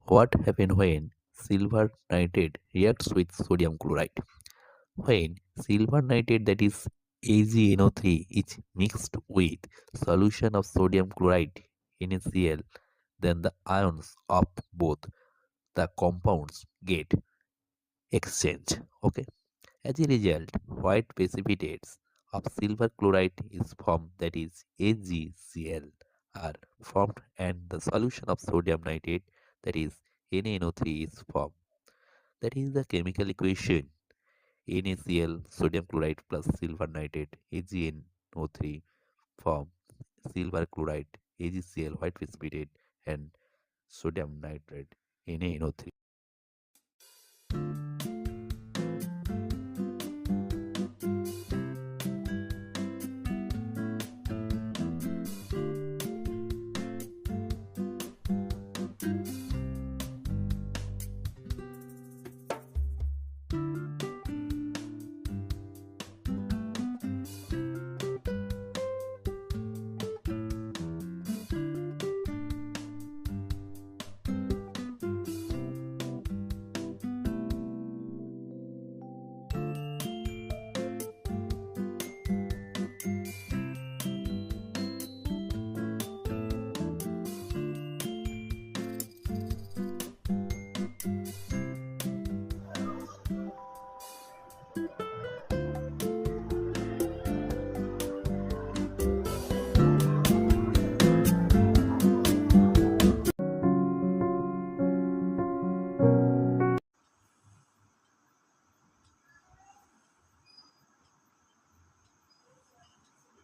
What happens when silver nitrate reacts with sodium chloride? When silver nitrate, that is AgNO3, is mixed with solution of sodium chloride NaCl, then the ions of both the compounds get exchanged. Okay. As a result, white precipitates of silver chloride is formed, that is AgCl, are formed, and the solution of sodium nitrate, that is NaNO3, is formed. That is the chemical equation: NaCl sodium chloride plus silver nitrate AgNO3 form silver chloride AgCl white precipitate and sodium nitrate NaNO3.